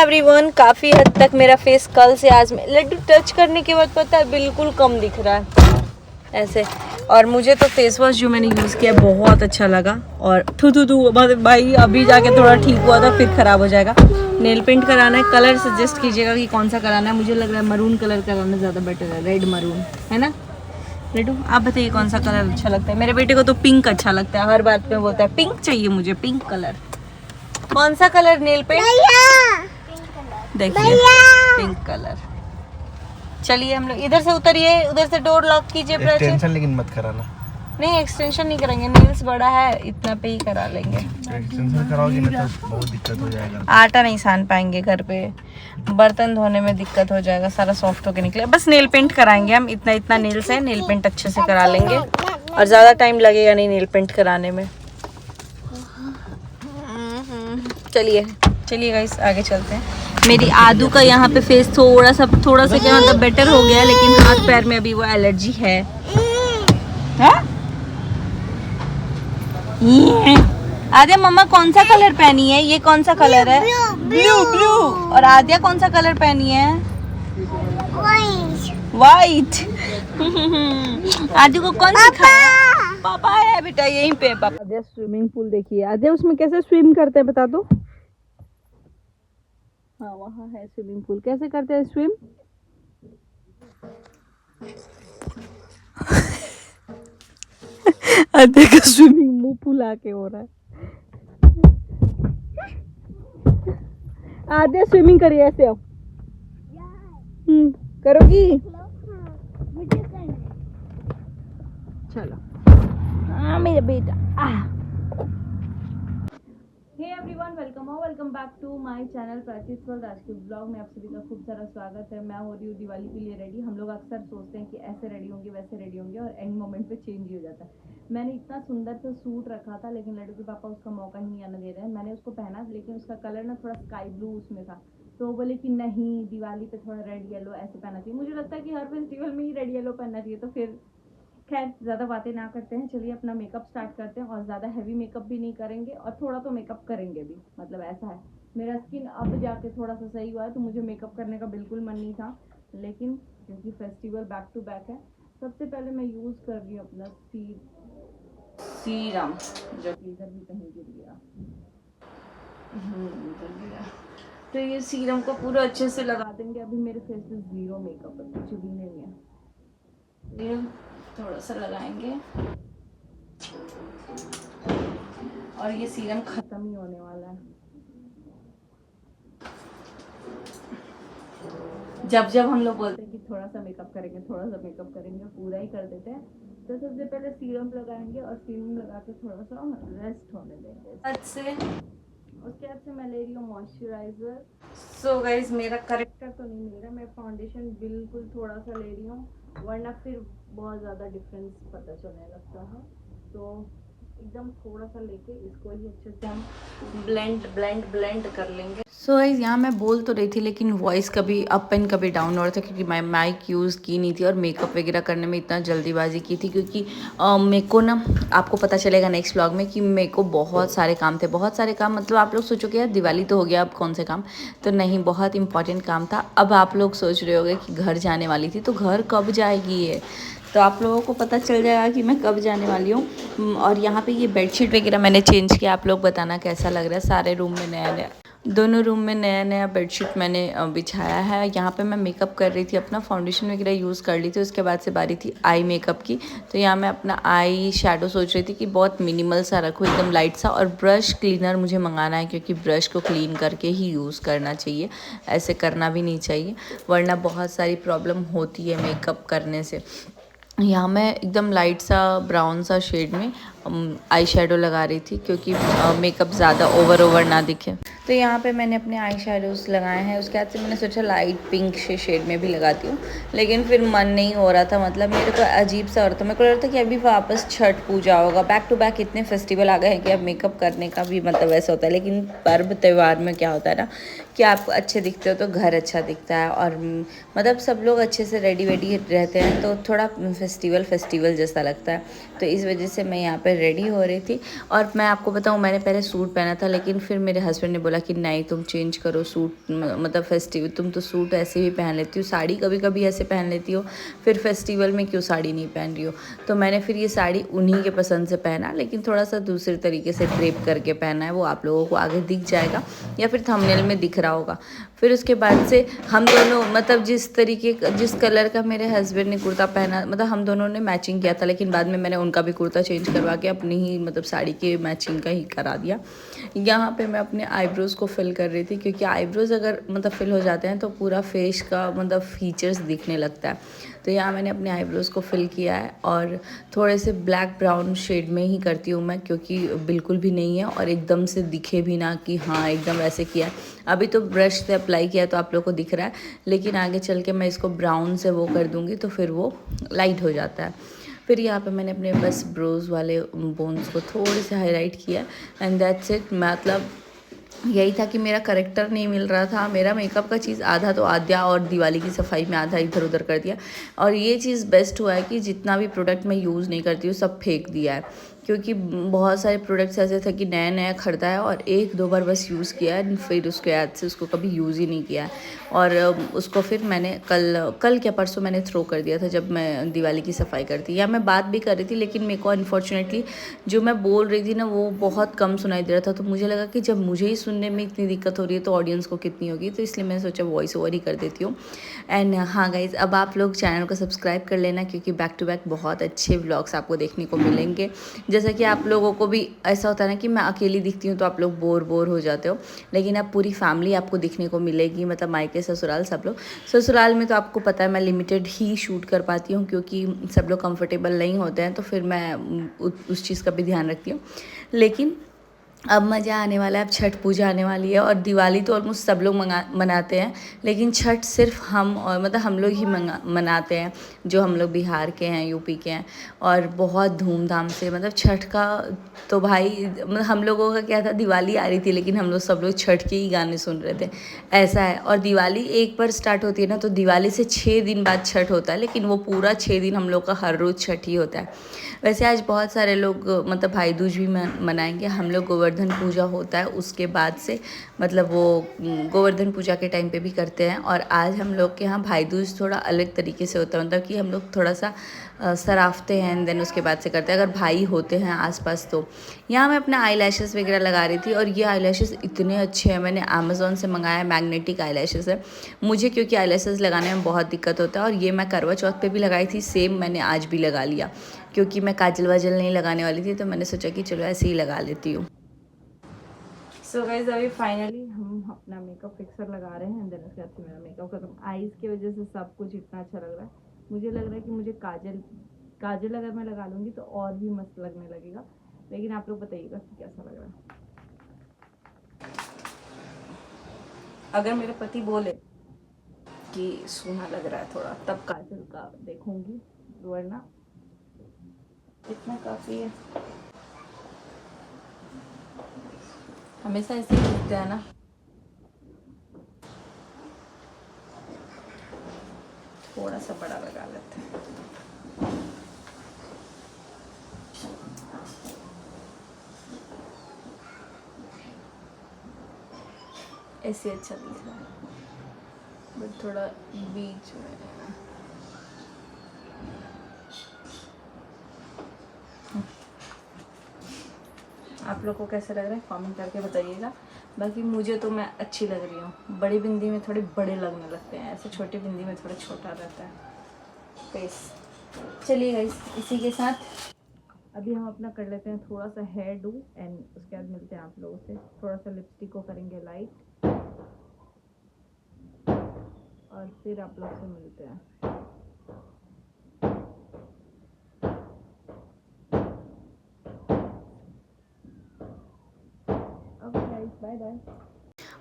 Everyone, काफ़ी हद तक मेरा फेस कल से आज में लड्डू टच करने के बाद पता है बिल्कुल कम दिख रहा है ऐसे। और मुझे तो फेस वॉश जो मैंने यूज़ किया बहुत अच्छा लगा। और थू भाई अभी जाके थोड़ा ठीक हुआ था, फिर ख़राब हो जाएगा। नेल पेंट कराना है, कलर सजेस्ट कीजिएगा कि कौन सा कराना है। मुझे लग रहा है मरून कलर कराना ज़्यादा बेटर है, रेड मरून, है ना लड्डू? आप बताइए कौन सा कलर अच्छा लगता है। मेरे बेटे को तो पिंक अच्छा लगता है, हर बात में बोलता है पिंक चाहिए मुझे, पिंक कलर। कौन सा कलर नेल पेंट? देखिए पिंक कलर। चलिए हम लोग इधर से उतरिए, उधर से डोर लॉक कीजिए। एक्सटेंशन लेकिन मत कराना। नहीं एक्सटेंशन नहीं करेंगे, नेल्स बड़ा है, इतना पे ही करा लेंगे। एक्सटेंशन कराओगे ना तो बहुत दिक्कत हो जाएगा। आटा नहीं सान पाएंगे घर पे, बर्तन धोने में दिक्कत हो जाएगा, सारा सॉफ्ट होके निकले। बस नेल पेंट कराएंगे हम, इतना इतना नेल्स है, नेल पेंट अच्छे से करा लेंगे और ज़्यादा टाइम लगेगा नहीं नेल पेंट कराने में। चलिए चलिए गाइस आगे चलते हैं। मेरी आदू का यहाँ पे फेस थोड़ा सा क्या मतलब बेटर हो गया, लेकिन हाथ पैर में अभी वो एलर्जी है। आद्या मम्मा कौन सा कलर पहनी है? ये कौन सा कलर है? Blue blue. और आद्या कौन सा कलर पहनी है? वाइट। आदू को कौन सिखाया? पापा है बेटा यहीं पे। पापा आद्या स्विमिंग पूल देखिए, आद्या उसमें कैसे स्विम करते हैं बता दो। हाँ वहाँ है स्विमिंग पूल, कैसे करते हैं स्विम? आधे का स्विमिंग मुंह फुला के हो रहा है। आधे स्विमिंग करिए ऐसे आओ। करोगी? चलो हाँ मेरा बेटा। Hey everyone, welcome back to my channel Prachi's world. आज के ब्लॉग में आप सभी का खूब सारा स्वागत है। मैं हो रही हूँ दिवाली के लिए रेडी। हम लोग अक्सर सोचते हैं कि ऐसे रेडी होंगे वैसे रेडी होंगे और एंड मोमेंट पे चेंज ही हो जाता है। मैंने इतना सुंदर सा सूट रखा था, लेकिन लड्डू के पापा उसका मौका ही नहीं आने दे रहे हैं। मैंने उसको पहना, लेकिन उसका कलर ना थोड़ा स्काई ब्लू उसमें था, तो वो बोले कि नहीं दिवाली पे थोड़ा रेड येलो ऐसे पहना चाहिए। मुझे लगता है कि हर फेस्टिवल में ही रेड येलो पहनना चाहिए। तो फिर खैर ज़्यादा बातें ना करते हैं, चलिए अपना मेकअप स्टार्ट करते हैं। और ज़्यादा हैवी मेकअप भी नहीं करेंगे और थोड़ा तो मेकअप करेंगे भी, मतलब ऐसा है। मेरा स्किन अब जाके थोड़ा सा सही हुआ है, तो मुझे मेकअप करने का बिल्कुल मन नहीं था, लेकिन क्योंकि फेस्टिवल बैक टू बैक है, सबसे पहले मैं यूज़ कर रही हूँ अपना सीरम, जो कि इधर भी कहीं गिर गया। इधर गिरा। तो ये सीरम को पूरा अच्छे से लगा देंगे। अभी मेरे फेस पे ज़ीरो मेकअप है, कुछ भी नहीं है। ये थोड़ा सा लगाएंगे और ये सीरम खत्म ही होने वाला है। जब हम लोग बोलते हैं कि थोड़ा सा मेकअप करेंगे, पूरा ही कर देते हैं। तो सबसे पहले सीरम लगाएंगे और सीरम लगा के थोड़ा सा रेस्ट होने देंगे। उसके बाद से मैं ले रही हूँ मॉइस्चराइज़र। सो गाइज मेरा करेक्टर तो नहीं मिल रहा, मैं फाउंडेशन बिल्कुल थोड़ा सा ले रही हूँ, वरना फिर बहुत ज़्यादा डिफरेंस पता चलने लगता है। तो एकदम थोड़ा सा लेके इसको ही अच्छे से हम ब्लेंड कर लेंगे। सो गाइस यहाँ मैं बोल तो रही थी, लेकिन वॉइस कभी अप एंड कभी डाउन हो रहा था, क्योंकि मैं माइक यूज़ की नहीं थी और मेकअप वगैरह करने में इतना जल्दीबाजी की थी। क्योंकि मेरे को ना, आपको पता चलेगा नेक्स्ट व्लॉग में कि मेरे को बहुत सारे काम थे, बहुत सारे काम। मतलब आप लोग सोचोगे यार दिवाली तो हो गया, अब कौन से काम, तो नहीं, बहुत इंपॉर्टेंट काम था। अब आप लोग सोच रहे होगे कि घर जाने वाली थी, तो घर कब जाएगी ये, तो आप लोगों को पता चल जाएगा कि मैं कब जाने वाली हूँ। और यहाँ पे ये बेडशीट वगैरह मैंने चेंज किया, आप लोग बताना कैसा लग रहा है। सारे रूम में नया दोनों रूम में नया बेडशीट मैंने बिछाया है। यहाँ पे मैं मेकअप कर रही थी, अपना फाउंडेशन वगैरह यूज़ कर ली थी। उसके बाद से बारी थी आई मेकअप की। तो यहाँ मैं अपना आई शैडो सोच रही थी कि बहुत मिनिमल सा रखूँ, एकदम लाइट सा। और ब्रश क्लीनर मुझे मंगाना है, क्योंकि ब्रश को क्लीन करके ही यूज़ करना चाहिए, ऐसे करना भी नहीं चाहिए, वरना बहुत सारी प्रॉब्लम होती है मेकअप करने से। यहाँ मैं एकदम लाइट सा ब्राउन सा शेड में आई शेडो लगा रही थी, क्योंकि मेकअप ज़्यादा ओवर ना दिखे। तो यहाँ पे मैंने अपने आई शेडोज़ लगाए हैं। उसके बाद से मैंने सोचा लाइट पिंक से शेड में भी लगाती हूँ, लेकिन फिर मन नहीं हो रहा था। मतलब मेरे को अजीब सा हो रहा था, मेरे को लग रहा था कि अभी वापस छठ पूजा होगा, बैक टू बैक इतने फेस्टिवल आ गए हैं कि अब मेकअप करने का भी मतलब ऐसा होता है। लेकिन पर्व त्यौहार में क्या होता है ना, कि आप अच्छे दिखते हो तो घर अच्छा दिखता है, और मतलब सब लोग अच्छे से रेडी वेडी रहते हैं, तो थोड़ा फेस्टिवल जैसा लगता है। तो इस वजह से मैं यहाँ पे रेडी हो रही थी। और मैं आपको बताऊँ, मैंने पहले सूट पहना था, लेकिन फिर मेरे हस्बैंड ने बोला कि नहीं तुम चेंज करो सूट, मतलब फेस्टिवल तुम तो सूट ऐसे भी पहन लेती हो, साड़ी कभी कभी ऐसे पहन लेती हो, फिर फेस्टिवल में क्यों साड़ी नहीं पहन रही हो। तो मैंने फिर ये साड़ी उन्हीं के पसंद से पहना, लेकिन थोड़ा सा दूसरे तरीके से ड्रेप करके पहना है, वो आप लोगों को आगे दिख जाएगा या फिर थंबनेल में दिख रहा होगा। फिर उसके बाद से हम दोनों, मतलब जिस कलर का मेरे हस्बैंड ने कुर्ता पहना, मतलब हम दोनों ने मैचिंग किया था, लेकिन बाद में मैंने उनका भी कुर्ता चेंज करवा के अपनी ही मतलब साड़ी के मैचिंग का ही करा दिया। यहाँ पे मैं अपने आईब्रोज़ को फिल कर रही थी, क्योंकि आईब्रोज़ अगर मतलब फिल हो जाते हैं तो पूरा फेस का मतलब फीचर्स दिखने लगता है। तो यहाँ मैंने अपने आईब्रोज़ को फिल किया है, और थोड़े से ब्लैक ब्राउन शेड में ही करती हूँ मैं, क्योंकि बिल्कुल भी नहीं है और एकदम से दिखे भी ना कि हाँ एकदम ऐसे किया है। अभी तो ब्रश से अप्लाई किया तो आप लोग को दिख रहा है, लेकिन आगे चल के मैं इसको ब्राउन से वो कर दूँगी तो फिर वो लाइट हो जाता है। फिर यहाँ पे मैंने अपने बस ब्रोज वाले बोन्स को थोड़े से हाईलाइट किया, एंड दैट्स इट। मतलब यही था कि मेरा करेक्टर नहीं मिल रहा था, मेरा मेकअप का चीज़ आधा तो आद्या और दिवाली की सफाई में आधा इधर उधर कर दिया। और ये चीज़ बेस्ट हुआ है कि जितना भी प्रोडक्ट मैं यूज़ नहीं करती हूँ सब फेंक दिया है, क्योंकि बहुत सारे प्रोडक्ट्स ऐसे थे कि नया नया ख़रीदा है और एक दो बार बस यूज़ किया है, फिर उसके बाद से उसको कभी यूज़ ही नहीं किया है। और उसको फिर मैंने कल क्या परसों मैंने थ्रो कर दिया था, जब मैं दिवाली की सफाई करती, या मैं बात भी कर रही थी, लेकिन मेरे को अनफॉर्चुनेटली जो मैं बोल रही थी ना वो बहुत कम सुनाई दे रहा था। तो मुझे लगा कि जब मुझे ही सुनने में इतनी दिक्कत हो रही है तो ऑडियंस को कितनी होगी, तो इसलिए मैंने सोचा वॉइस ओवर ही कर देती हूँ। एंड हाँ गाइज़, अब आप लोग चैनल को सब्सक्राइब कर लेना, क्योंकि बैक टू बैक बहुत अच्छे व्लॉग्स आपको देखने को मिलेंगे। जैसा कि आप लोगों को भी ऐसा होता है ना कि मैं अकेली दिखती हूँ तो आप लोग बोर हो जाते हो, लेकिन अब पूरी फैमिली आपको दिखने को मिलेगी, मतलब मायके ससुराल सब लोग। ससुराल में तो आपको पता है मैं लिमिटेड ही शूट कर पाती हूँ, क्योंकि सब लोग कंफर्टेबल नहीं होते हैं, तो फिर मैं उस चीज़ का भी ध्यान रखती हूँ। लेकिन अब मज़ा आने वाला है, अब छठ पूजा आने वाली है, और दिवाली तो ऑलमोस्ट सब लोग मनाते हैं, लेकिन छठ सिर्फ हम और मतलब हम लोग ही मनाते हैं, जो हम लोग बिहार के हैं, यूपी के हैं। और बहुत धूमधाम से, मतलब छठ का तो भाई, मतलब हम लोगों का क्या था, दिवाली आ रही थी लेकिन हम लोग सब लोग छठ के ही गाने सुन रहे थे, ऐसा है। और दिवाली एक बार स्टार्ट होती है ना, तो दिवाली से 6 दिन बाद छठ होता है, लेकिन वो पूरा 6 दिन हम लोग का हर रोज़ छठ ही होता है। वैसे आज बहुत सारे लोग मतलब भाई दूज भी मनाएंगे, हम लोग गोवर्धन पूजा होता है उसके बाद से, मतलब वो गोवर्धन पूजा के टाइम पे भी करते हैं। और आज हम लोग के यहाँ भाई दूज थोड़ा अलग तरीके से होता है, मतलब कि हम लोग थोड़ा सा सराफते हैं, एंड देन उसके बाद से करते हैं, अगर भाई होते हैं आसपास तो। यहाँ मैं अपने आई लैशेज़ वगैरह लगा रही थी, और ये आई लैशेज़ इतने अच्छे हैं, मैंने अमेज़ोन से मंगाया है, मैग्नेटिक आई लैशेज़ है मुझे, क्योंकि आई लैशेज़ लगाने में बहुत दिक्कत होता है। और ये मैं करवा चौथ पे भी लगाई थी, सेम मैंने आज भी लगा लिया, क्योंकि मैं काजल वाजल नहीं लगाने वाली थी, तो मैंने सोचा कि चलो ऐसे ही लगा लेती हूँ। सो गाइस, अभी फाइनली हम अपना मेकअप फिक्सर लगा रहे हैं, एंड देन उसके बाद से मेरा मेकअप खत्म। आईज की वजह से सब कुछ इतना अच्छा लग रहा है, मुझे लग रहा है कि मुझे काजल अगर मैं लगा लूँगी तो और भी मस्त लगने लगेगा, लेकिन आप लोग बताइएगा कि कैसा लग रहा है। अगर मेरे पति बोले कि सूना लग रहा है थोड़ा, तब काजल का देखूंगी, वरना इतना काफ़ी है। हमेशा ऐसे ही दिखता है ना। थोड़ा सा बड़ा लगा लेते हैं। ऐसे अच्छा दिख रहा है, बट थोड़ा बीच में। आप लोग को कैसा लग रहा है कमेंट करके बताइएगा। बाकी मुझे तो मैं अच्छी लग रही हूँ, बड़ी बिंदी में थोड़े बड़े लगने लगते हैं, ऐसे छोटी बिंदी में थोड़ा छोटा रहता है फेस। चलिए गाइस, इसी के साथ अभी हम अपना कर लेते हैं थोड़ा सा हेयर डू, एंड उसके बाद मिलते हैं आप लोगों से। थोड़ा सा लिपस्टिक को करेंगे लाइट, और फिर आप लोग से मिलते हैं। Okay guys, bye bye.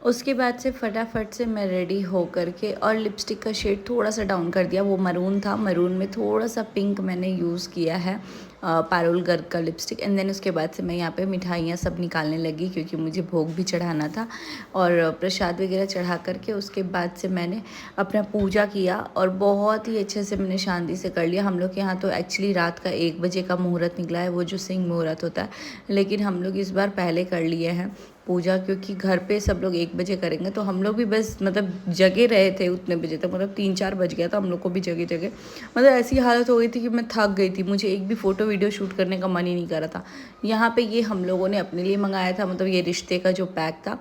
उसके बाद से फटाफट से मैं रेडी हो करके और लिपस्टिक का शेड थोड़ा सा डाउन कर दिया, वो मरून था, मरून में थोड़ा सा पिंक मैंने यूज़ किया है पारुल गर्ग का लिपस्टिक। एंड देन उसके बाद से मैं यहाँ पे मिठाइयाँ सब निकालने लगी क्योंकि मुझे भोग भी चढ़ाना था और प्रसाद वगैरह चढ़ा करके उसके बाद से मैंने अपना पूजा किया और बहुत ही अच्छे से मैंने शांति से कर लिया। हम लोग के यहाँ तो एक्चुअली रात का 1 बजे का मुहूर्त निकला है, वो जो सिंह मुहूर्त होता है, लेकिन हम लोग इस बार पहले कर लिए हैं पूजा क्योंकि घर पे सब लोग 1 बजे करेंगे। तो हम लोग भी बस मतलब जगे रहे थे उतने बजे तक, मतलब 3-4 बज गया था हम लोग को भी जगे जगे, मतलब ऐसी हालत हो गई थी कि मैं थक गई थी, मुझे एक भी फ़ोटो वीडियो शूट करने का मन ही नहीं कर रहा था। यहाँ पे ये हम लोगों ने अपने लिए मंगाया था, मतलब ये रिश्ते का जो पैक था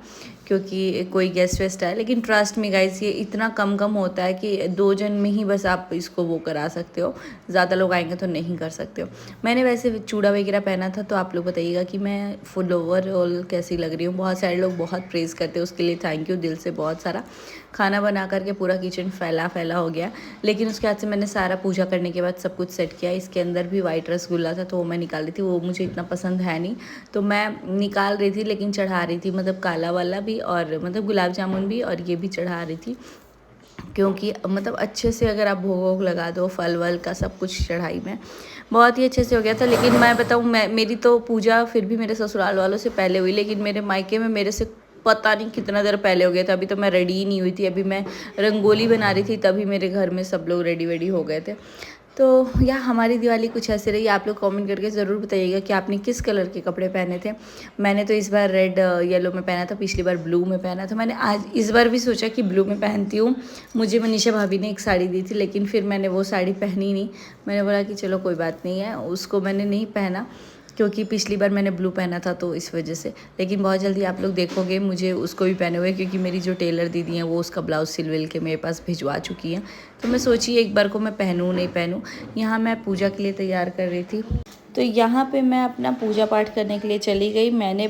क्योंकि कोई गेस्ट वेस्ट आए, लेकिन ट्रस्ट में गाइस ये इतना कम होता है कि 2 जन में ही बस आप इसको वो करा सकते हो, ज़्यादा लोग आएंगे तो नहीं कर सकते हो। मैंने वैसे चूड़ा वगैरह पहना था, तो आप लोग बताइएगा कि मैं फुल ओवरऑल कैसी लग रही हूँ। बहुत सारे लोग बहुत प्रेज़ करते हैं, उसके लिए थैंक यू दिल से। बहुत सारा खाना बना करके पूरा किचन फैला हो गया, लेकिन उसके बाद से मैंने सारा पूजा करने के बाद सब कुछ सेट किया। इसके अंदर भी वाइट रसगुल्ला था तो वो मैं निकाल रही थी, वो मुझे इतना पसंद है नहीं तो मैं निकाल रही थी, लेकिन चढ़ा रही थी, मतलब काला वाला भी और मतलब गुलाब जामुन भी और ये भी चढ़ा रही थी क्योंकि मतलब अच्छे से अगर आप भोग लगा दो, फल वल का सब कुछ चढ़ाई में बहुत ही अच्छे से हो गया था। लेकिन मैं बताऊँ, मेरी तो पूजा फिर भी मेरे ससुराल वालों से पहले हुई, लेकिन मेरे मायके में मेरे से पता नहीं कितना देर पहले हो गया था। अभी तो मैं रेडी ही नहीं हुई थी, अभी मैं रंगोली बना रही थी तभी मेरे घर में सब लोग रेडी वेडी हो गए थे। तो या हमारी दिवाली कुछ ऐसे रही। आप लोग कमेंट करके ज़रूर बताइएगा कि आपने किस कलर के कपड़े पहने थे। मैंने तो इस बार रेड येलो में पहना था, पिछली बार ब्लू में पहना था। मैंने आज इस बार भी सोचा कि ब्लू में पहनती हूँ। मुझे मनीषा भाभी ने एक साड़ी दी थी, लेकिन फिर मैंने वो साड़ी पहनी नहीं। मैंने बोला कि चलो कोई बात नहीं है, उसको मैंने नहीं पहना क्योंकि पिछली बार मैंने ब्लू पहना था तो इस वजह से। लेकिन बहुत जल्दी आप लोग देखोगे मुझे उसको भी पहने हुए, क्योंकि मेरी जो टेलर दीदी हैं वो उसका ब्लाउज सिल विल के मेरे पास भिजवा चुकी हैं। तो मैं सोची एक बार को मैं पहनूँ नहीं पहनूँ। यहाँ मैं पूजा के लिए तैयार कर रही थी, तो यहाँ पे मैं अपना पूजा पाठ करने के लिए चली गई। मैंने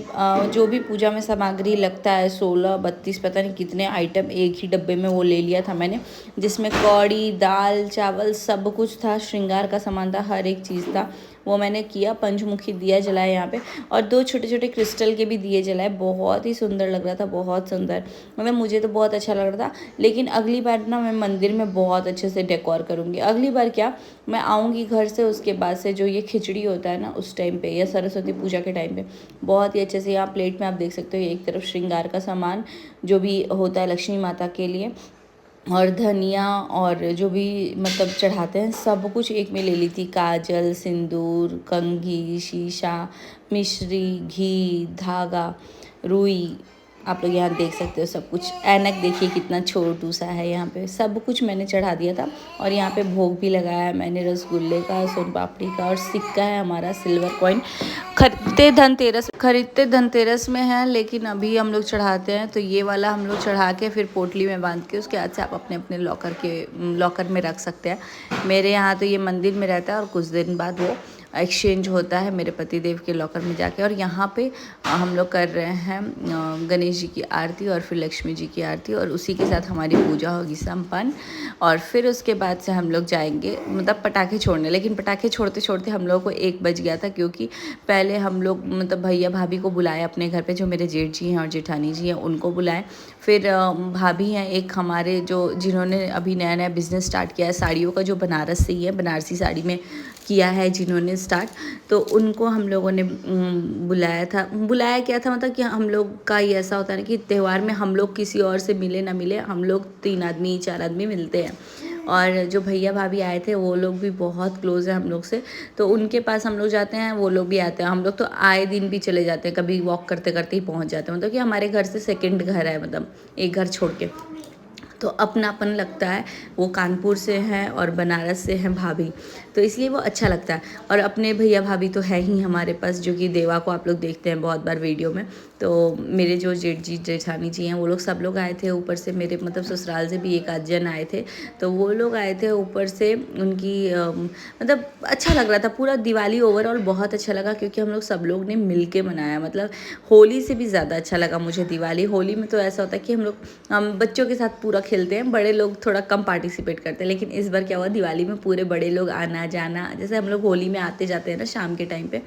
जो भी पूजा में सामग्री लगता है 16-32 पता नहीं कितने आइटम एक ही डब्बे में वो ले लिया था मैंने, जिसमें कौड़ी, दाल, चावल सब कुछ था, श्रृंगार का सामान था, हर एक चीज़ था, वो मैंने किया। पंचमुखी दिया जलाया यहाँ पे और 2 छोटे छोटे क्रिस्टल के भी दिए जलाए। बहुत ही सुंदर लग रहा था, बहुत सुंदर, मतलब मुझे तो बहुत अच्छा लग रहा था। लेकिन अगली बार ना मैं मंदिर में बहुत अच्छे से डेकोर करूँगी। अगली बार क्या, मैं आऊँगी घर से, उसके बाद से जो ये खिचड़ी होता है ना उस टाइम पे या सरस्वती पूजा के टाइम पे बहुत ही अच्छे से यहाँ प्लेट में आप देख सकते हो, एक तरफ श्रृंगार का सामान जो भी होता है लक्ष्मी माता के लिए, और धनिया और जो भी मतलब चढ़ाते हैं सब कुछ एक में ले ली थी। काजल, सिंदूर, कंघी, शीशा, मिश्री, घी, धागा, रुई, आप लोग यहाँ देख सकते हो सब कुछ। ऐनक देखिए कितना छोटू सा है, यहाँ पे सब कुछ मैंने चढ़ा दिया था। और यहाँ पे भोग भी लगाया है मैंने रसगुल्ले का, सोन पापड़ी का, और सिक्का है हमारा सिल्वर कॉइन। खरीदते धनतेरस में है, लेकिन अभी हम लोग चढ़ाते हैं। तो ये वाला हम लोग चढ़ा के फिर पोटली में बांध के उसके बाद से आप अपने अपने लॉकर में रख सकते हैं। मेरे यहाँ तो ये मंदिर में रहता है और कुछ दिन बाद वो एक्सचेंज होता है मेरे पतिदेव के लॉकर में जाके। और यहाँ पे हम लोग कर रहे हैं गणेश जी की आरती और फिर लक्ष्मी जी की आरती, और उसी के साथ हमारी पूजा होगी संपन्न। और फिर उसके बाद से हम लोग जाएंगे मतलब पटाखे छोड़ने। लेकिन पटाखे छोड़ते छोड़ते हम लोगों को 1 बज गया था, क्योंकि पहले हम लोग मतलब भैया भाभी को बुलाए अपने घर पे, जो मेरे जेठ जी हैं और जेठानी जी हैं उनको बुलाए। फिर भाभी हैं एक हमारे जिन्होंने अभी नया नया बिज़नेस स्टार्ट किया है साड़ियों का, जो बनारस से ही है, बनारसी साड़ी में किया है जिन्होंने स्टार्ट, तो उनको हम लोगों ने बुलाया था। बुलाया क्या था, मतलब कि हम लोग का ये ऐसा होता है ना कि त्यौहार में हम लोग किसी और से मिले ना मिले, हम लोग 3 आदमी 4 आदमी मिलते हैं। और जो भैया भाभी आए थे वो लोग भी बहुत क्लोज है हम लोग से, तो उनके पास हम लोग जाते हैं, वो लोग भी आते हैं। हम लोग तो आए दिन भी चले जाते हैं, कभी वॉक करते करते ही पहुंच जाते हैं। मतलब कि हमारे घर से सेकंड घर है, मतलब एक घर छोड़ के, तो अपनापन लगता है। वो कानपुर से हैं और बनारस से हैं भाभी, तो इसलिए वो अच्छा लगता है। और अपने भैया भाभी तो है ही हमारे पास, जो कि देवा को आप लोग देखते हैं बहुत बार वीडियो में। तो मेरे जो जेठ जी जेठानी जी हैं वो लोग सब लोग आए थे, ऊपर से मेरे मतलब ससुराल से भी 1 आध जन आए थे, तो वो लोग आए थे ऊपर से। उनकी मतलब अच्छा लग रहा था पूरा दिवाली ओवरऑल, बहुत अच्छा लगा, क्योंकि हम लोग सब लोग ने मिल के मनाया। मतलब होली से भी ज़्यादा अच्छा लगा मुझे दिवाली। होली में तो ऐसा होता है कि हम बच्चों के साथ पूरा खेलते हैं, बड़े लोग थोड़ा कम पार्टिसिपेट करते हैं। लेकिन इस बार क्या हुआ, दिवाली में पूरे बड़े लोग आना जाना, जैसे हम लोग होली में आते जाते हैं ना शाम के टाइम पे,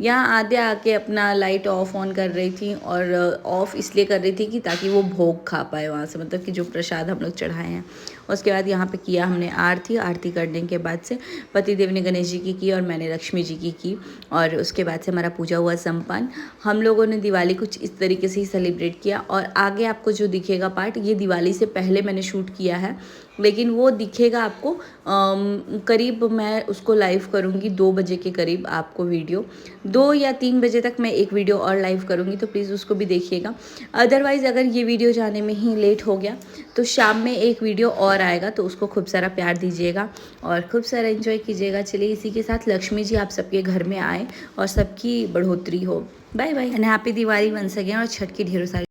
यहाँ आधे आके अपना लाइट ऑफ ऑन कर रही थी, और ऑफ इसलिए कर रही थी कि ताकि वो भोग खा पाए वहाँ से, मतलब कि जो प्रसाद हम लोग चढ़ाए हैं। उसके बाद यहाँ पे किया हमने आरती करने के बाद से पतिदेव ने गणेश जी की और मैंने लक्ष्मी जी की, और उसके बाद से हमारा पूजा हुआ संपन्न। हम लोगों ने दिवाली कुछ इस तरीके से ही सेलिब्रेट किया, और आगे आपको जो दिखेगा पार्ट, ये दिवाली से पहले मैंने शूट किया है, लेकिन वो दिखेगा आपको करीब, मैं उसको लाइव करूँगी 2 बजे के करीब आपको वीडियो, 2 या 3 बजे तक मैं एक वीडियो और लाइव करूँगी, तो प्लीज़ उसको भी देखिएगा। अदरवाइज़ अगर ये वीडियो जाने में ही लेट हो गया तो शाम में एक वीडियो और आएगा, तो उसको खूब सारा प्यार दीजिएगा और खूब सारा एंजॉय कीजिएगा। चलिए इसी के साथ लक्ष्मी जी आप सबके घर में आए और सबकी बढ़ोतरी हो। Bye bye and happy Diwali once again, और छठ की ढेरों सारी